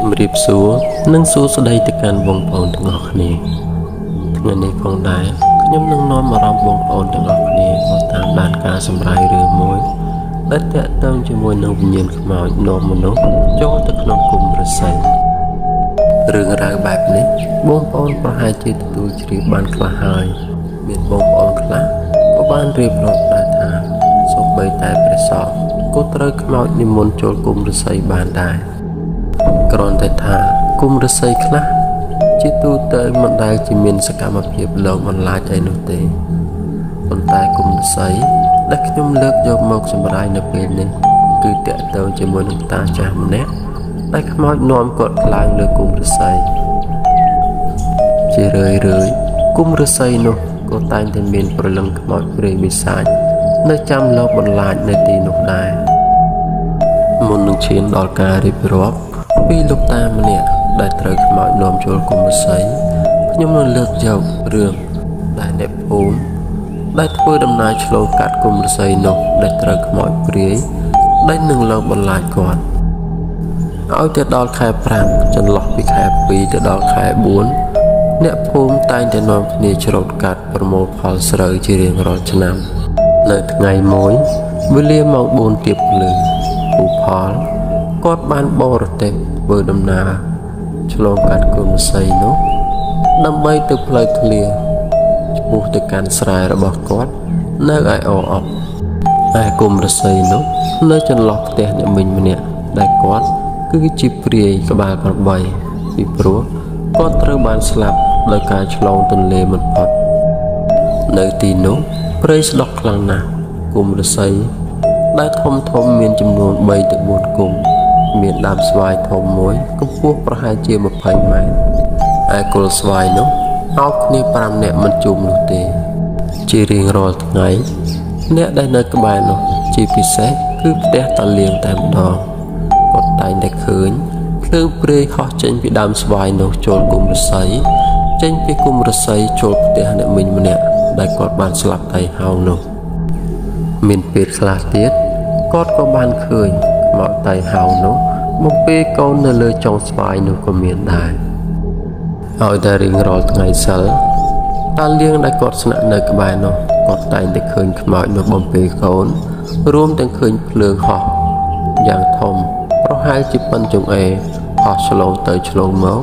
ជំរាបសួរនិងសួស្តីទៅកាន់បងប្អូនទាំងអស់គ្នាថ្ងៃនេះផងដែរខ្ញុំនឹងនាំអារម្មណ៍បងប្អូនទាំងអស់គ្នាមកតាមដានការសម្រាយរឿងមួយដែលទាក់ទងជាមួយនឹងវិញ្ញាណខ្មោចនាំមនុស្សចូលទៅក្នុងគុម្ពឫស្សីរឿងរ៉ាវបែបនេះបងប្អូនប្រហែលជាទទួលជ្រាបបានខ្លះហើយមានបងប្អូនខ្លះក៏បានរៀបរាប់ដែរថាសូម្បីតែព្រះសង្ឃក៏ត្រូវខ្មោចនិមន្តចូលគុម្ពឫស្សីបានដែរគ្រាន់តែថាគុម្ពឫស្សីខ្លះជាទូទៅមិនដែលជាមានសកម្មភាពលោកបន្លាចអីនោះទេប៉ុន្តែគុម្ពឫស្សីដែលខ្ញុំលើកយកមកសម្រាយនៅពេលនេះគឺតាក់ទងជាមួយនឹងតាចាស់ម្នាក់ដែលខ្មោចនាំគាត់ខ្លាំងលើគុម្ពឫស្សីជារឿយគុម្ពឫស្សីនោះក៏តែងតែមានព្រលឹងខ្មោចព្រាយវិសាចនៅចាំលោកបន្លាចនៅទីនោះដែរមុននឹងឈានដល់ការរៀបរាប់ពីលោកតាម្នាក់ដែលត្រូវខ្មោចនាំចូលគុម្ពឫស្សីខ្ញុំនឹងលើកយករឿងដែលអ្នកភូមិដែលធ្វើដំណើរឆ្លងកាត់គុម្ពឫស្សីនោះដែលត្រូវខ្មោចព្រាយដែលនឹងលោកបន្លាចគាត់ឲ្យទៅដល់ខែ5ចន្លោះពីខែ2ទៅដល់ខែ4អ្នកភូមិតែងតែនាំគ្នាច្រូតកាត់ប្រមូលផលស្រូវជារៀងរាល់ឆ្នាំនៅថ្ងៃមួយវេលាម៉ោង4ទៀបភ្លឺពូផលគាត់បានបរទេះធ្វើដំណើរឆ្លងកាត់គុម្ពឫស្សីនោះដើម្បីទៅផ្លូវធ្លាឆ្ពោះទៅកាន់ស្រែរបស់គាត់នៅឯអអប់ឯគុម្ពឫស្សីនោះនៅចន្លោះផ្ទះអ្នកមីងម្នាក់ដែលគាត់គឺជាព្រាយក្បាល8ពីព្រោះគាត់ត្រូវបានស្លាប់ដោយការឆ្លងទន្លេមិនផុតនៅទីនោះព្រៃស្ដុកខ្លាំងណាស់គុម្ពឫស្សីដែលធំមានចំនួន3ទៅ4គុម្ពមានដើមស្វាយធំមួយកម្ពស់ប្រហែលជា20ម៉ែត្រឯគល់ស្វាយនោះអោបគ្នា5នាក់មិនជុំនោះទេជារៀងរាល់ថ្ងៃអ្នកដែលនៅក្បែរនោះជាពិសេសគឺផ្ទះតាលៀងតែម្ដងគាត់តែងតែឃើញភ្លើងព្រាយហោះចេញពីដើមស្វាយនោះចូលគុម្ពឫស្សីចេញពីគុម្ពឫស្សីចូលផ្ទះអ្នកមីងម្នាក់ដែលគាត់បានស្លាប់តែហោងនោះមានពេលខ្លះទៀតគាត់ក៏បានឃើញខ្មោចតៃហោងនោះបំពេកូននៅលើចុងស្វាយនោះក៏មានដែរឲ្យតែរៀងរាល់ថ្ងៃសិលតាលៀងដែលគាត់ស្នាក់នៅក្បែរនោះគាត់តែងតែឃើញខ្មោចនោះបំពេកូនរួមទាំងឃើញភ្លើងហោះយ៉ាងធំប្រហែលជាប៉ុនចង្អេរហោះឆ្លងទៅឆ្លងមក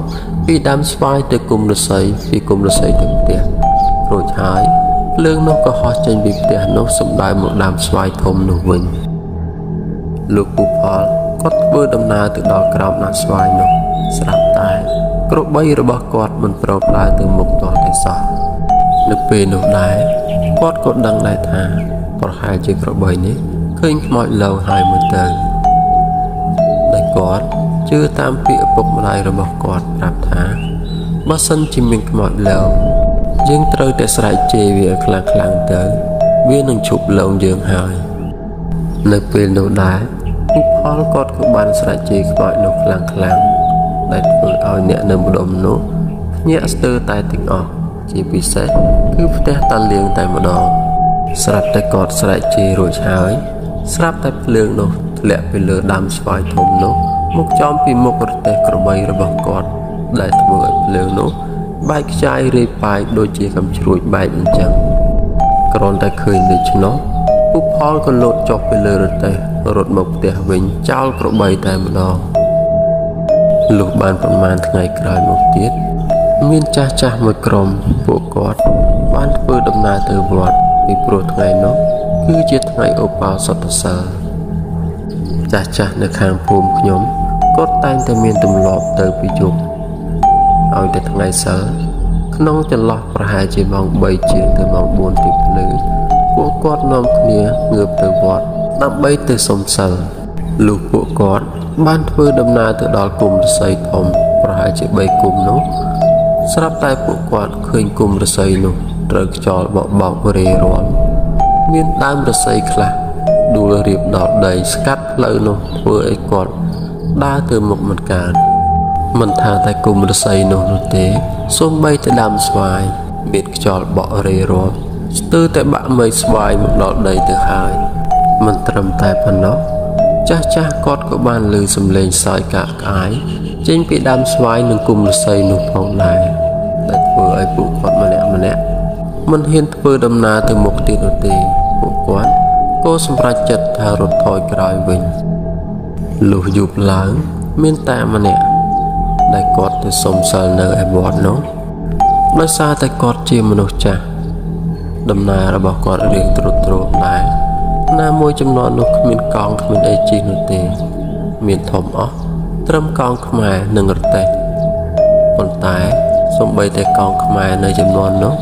ពីដើមស្វាយទៅគុម្ពឫស្សីពីគុម្ពឫស្សីទៅផ្ទះរួចហើយភ្លើងនោះក៏ហោះចេញពីផ្ទះនោះសំដៅមកដើមស្វាយធំនោះវិញលោកពូផលគាត់ធ្វើដំណើរទៅដល់ក្រោមដើមស្វាយនោះស្រាប់តែក្របីរបស់គាត់មិនព្រមដើរទៅមុខទាល់តែសោះនៅពេលនោះដែរគាត់ក៏ដឹងដែរថាប្រហែលជាក្របីនេះឃើញខ្មោចលោហើយមើលទៅដែលគាត់ជឿតាមពាក្យឪពុកម្ដាយរបស់គាត់ប្រាប់ថាបើសិនជាមានខ្មោចលោយើងត្រូវតែស្រែកជេរវាខ្លាំងៗទៅវានឹងឈប់លងយើងហើយនៅពេលនោះដែរពីផលគាត់ក៏បានស្រែកជេរខ្មោចនោះខ្លាំងដែលធ្វើឲ្យអ្នកនៅម្ដុំនោះភ្ញាក់ស្ទើរតែទាំងអស់ជាពិសេសគឺផ្ទះតាលៀងតែម្ដងស្រាប់តែគាត់ស្រែកជេររួចហើយស្រាប់តែភ្លើងនោះធ្លាក់ពីលើដើមស្វាយធំនោះមកចំពីមុខរទេះក្របីរបស់គាត់ដែលធ្វើឲ្យភ្លើងនោះបែកខ្ចាយរាយប៉ាយដូចជាកំជ្រួចបែកអញ្ចឹងគ្រាន់តែឃើញដូច្នោះពូផលក៏លោតចុះពីលើរទេះរត់មកផ្ទះវិញចោលក្របីតែម្ដងលុះបានប្រមាណថ្ងៃក្រោយមកទៀតមានចាស់មួយក្រុមពួកគាត់បានធ្វើដំណើរទៅវត្តពីព្រោះថ្ងៃនោះគឺជាថ្ងៃឧបោសថសីលចាស់នៅខាងភូមិខ្ញុំគាត់តែងតែមានទម្លាប់ទៅពីយប់ឲ្យតែថ្ងៃសិលក្នុងចន្លោះប្រហែលជាម៉ោង3ជាងទៅម៉ោង4ទៀបភ្លឺពួកគាត់នាំគ្នាងើបទៅវត្តដើម្បីទៅសុំសិលលុះពួកគាត់បានធ្វើដំណើរទៅដល់គុម្ពឫស្សីធំប្រហែលជា3គុម្ពនោះស្រាប់តែពួកគាត់ឃើញគុម្ពឫស្សីនោះត្រូវខ្យល់បោករាយរាល់មានដើមឫស្សីខ្លះដួលរៀបដល់ដីស្កាត់ផ្លូវនោះធ្វើឲ្យគាត់ដើរទៅមុខមិនកើតមិនថាតែគុម្ពឫស្សីនោះទេសូម្បីតែដើមស្វាយមានខ្យល់បក់រាយរាល់ស្ទើរតែបាក់មែកស្វាយមកដល់ដីទៅហើយមិនត្រឹមតែប៉ុណ្ណោះចាស់គាត់ក៏បានឮសំឡេងសើចកាកក្អាយ ចេញពីដើមស្វាយនឹងគុំរស័យនោះផងដែរដែលធ្វើឲ្យពួកគាត់ម្នាក់មិនហ៊ានធ្វើដំណើរទៅមុខទៀតនោះទេពួកគាត់ក៏សម្រេចចិត្តថារត់ថយក្រោយវិញលុះយប់ឡើងមានតាម្នាក់ដែលគាត់ទៅសុំសិលនៅឯវត្តនោះដោយសារតែគាត់ជាមនុស្សចាស់ដំណើររបស់គាត់រៀងទ្រុឌទ្រោមដែរណាមួយចំណន់នោះគ្មានកង់គ្មានអីជិះនោះទេមានធំអស់ត្រឹមកង់ខ្មែរនិងរទេះប៉ុន្តែសូម្បីតែកង់ខ្មែរនៅចំនួននោះ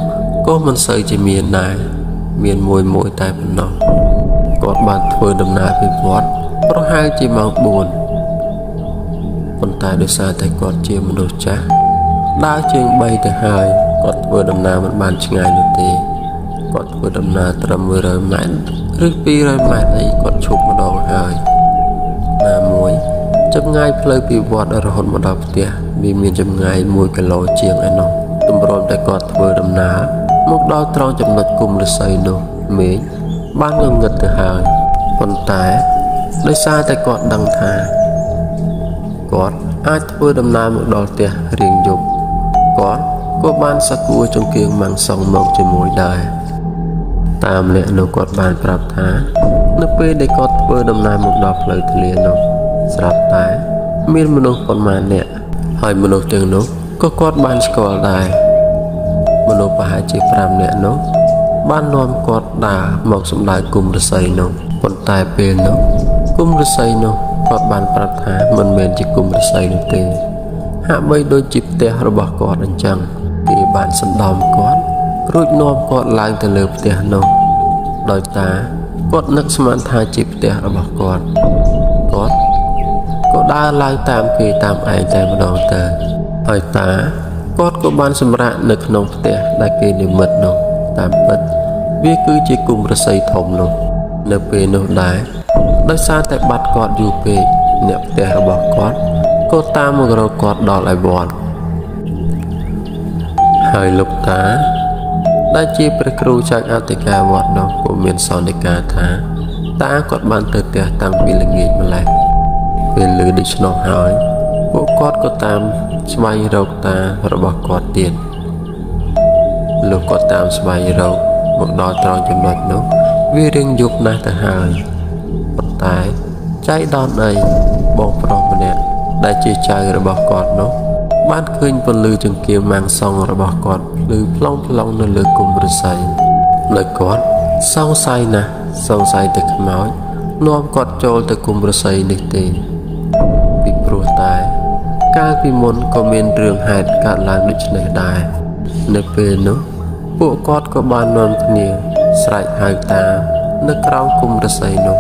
ក៏មិនសូវជាមានដែរមានមួយតែប៉ុណ្ណោះគាត់បានធ្វើដំណើរពីវត្តប្រហែលជាម៉ោង4ប៉ុន្តែដោយសារតែគាត់ជាមនុស្សចាស់ដើរជើង3ទៅហើយគាត់ធ្វើដំណើរមិនបានឆ្ងាយនោះទេគាត់ធ្វើដំណើរត្រឹម100ម៉ែត្រឬ200ម៉ែត្រអីគាត់ឈប់ម្ដងហើយណាមួយចម្ងាយផ្លូវពីវត្តរហូតមកដល់ផ្ទះវាមានចម្ងាយ1គីឡូជាងឯណោះទម្រាំតែគាត់ធ្វើដំណើរមកដល់ត្រង់ចំណុចគុំឫស្សីនោះមេឃបានងងឹតទៅហើយប៉ុន្តែដោយសារតែគាត់ដឹងថាគាត់អាចធ្វើដំណើរមកដល់ផ្ទះរៀងយប់គាត់ក៏បានសាគួរចង្គៀងម៉ាំងសងមកជាមួយដែរតាមអ្នកនោះគាត់បានប្រាប់ថានៅពេលដែលគាត់ធ្វើដំណើរមកដល់ផ្លូវធ្លានោះស្រាប់តែមានមនុស្សប៉ុន្មាននាក់ហើយមនុស្សទាំងនោះក៏គាត់បានស្គាល់ដែរមនុស្សប្រហែលជា5នាក់នោះបាននាំគាត់ដើរមកសម្ដៅគុំឫស្សីនោះប៉ុន្តែពេលនោះគុំឫស្សីនោះគាត់បានប្រាប់ថាមិនមែនជាគុំឫស្សីនោះទេហាក់បីដូចជាផ្ទះរបស់គាត់អញ្ចឹងគេបានសណ្ដំគាត់រួចនាំគាត់ឡើងទៅលើផ្ទះនោះដោយតាគាត់នឹកស្មានថាជាផ្ទះរបស់គាត់ក៏ដើរឡើងតាមគេតាមឯងតែម្ដងទៅហើយតាគាត់ក៏បានសម្រាកនៅក្នុងផ្ទះដែលគេនិមិត្តនោះតាមពិតវាគឺជាគុំឫស្សីធំនោះនៅពេលនោះដែរដោយសារតែបាត់គាត់យូរពេកអ្នកផ្ទះរបស់គាត់ក៏តាមមករកគាត់ដល់ឯវត្តហើយលោកតាដែលជាព្រះគ្រូចៅអធិការវត្តនោះក៏មានសន្និដ្ឋានថាតាគាត់បានទៅផ្ទះតាំងពីល្ងាចម្ល៉េះពេលឮដូច្នោះហើយពួកគាត់ក៏តាមស្វែងរកតារបស់គាត់ទៀតលោកគាត់តាមស្វែងរកមកដល់ត្រង់ចំណុចនោះវារៀងយប់ណាស់ទៅហើយប៉ុន្តែចៃដន្យអីបងប្រុសម្នាក់ដែលជាចៅរបស់គាត់នោះបានឃើញពន្លឺចង្គៀងម៉ាំងសងរបស់គាត់ភ្លឺផ្លុងនៅលើគុំឫស្សីដោយគាត់សង្ស័យណាស់សង្ស័យទៅខ្មោចនាំគាត់ចូលទៅគុំឫស្សីនេះទេពីព្រោះតែកាលពីមុនក៏មានរឿងហេតុកើតឡើងដូចនេះដែរនៅពេលនោះពួកគាត់ក៏បាននាំគ្នាស្រែកហៅតានៅក្រោមគុំឫស្សីនោះ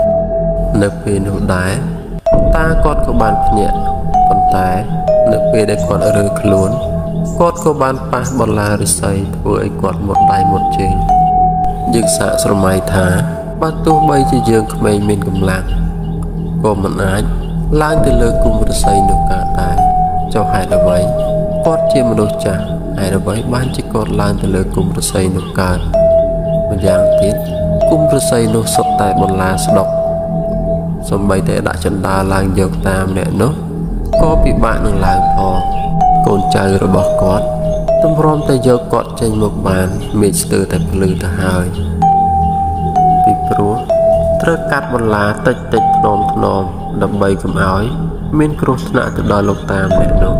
នៅពេលនោះដែរតាគាត់ក៏បានភ្ញាក់ប៉ុន្តែនៅពេលដែលគាត់រើខ្លួនគាត់ក៏បានប៉ះបន្លាឫស្សីធ្វើឲ្យគាត់មុតដៃមុតជើងយើងសាកស្រមៃថាបើទោះបីជាយើងក្មេងមានកម្លាំងក៏មិនអាចឡើងទៅលើគុំឫស្សីនោះកើតដែរចុះហេតុអ្វីគាត់ជាមនុស្សចាស់ហេតុអ្វីបានជាគាត់ឡើងទៅលើគុំឫស្សីនោះកើតម្យ៉ាងទៀតគុំឫស្សីនោះសុទ្ធតែបន្លាស្ដុកសំបីតែដាក់ចណ្ដាលឡើងយកតាមអ្នកនោះក៏ពិបាកនឹងឡើងផងកូនចៅរបស់គាត់ទម្រាំតែយកគាត់ចេញមកបានមេឃស្ទើរតែភ្លឺទៅហើយពីព្រោះត្រូវកាត់បន្លាតិចភ្នំដើម្បីកុំឲ្យមានគ្រោះថ្នាក់ទៅដល់លោកតាមអ្នកនោះ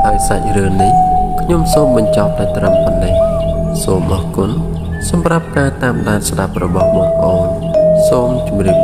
ហើយសាច់រឿងនេះខ្ញុំសូមបញ្ចប់តែត្រឹមប៉ុណ្ណេះសូមអរគុណសម្រាប់ការតាមដានស្ដាប់របស់បងប្អូនសូមជម្រាប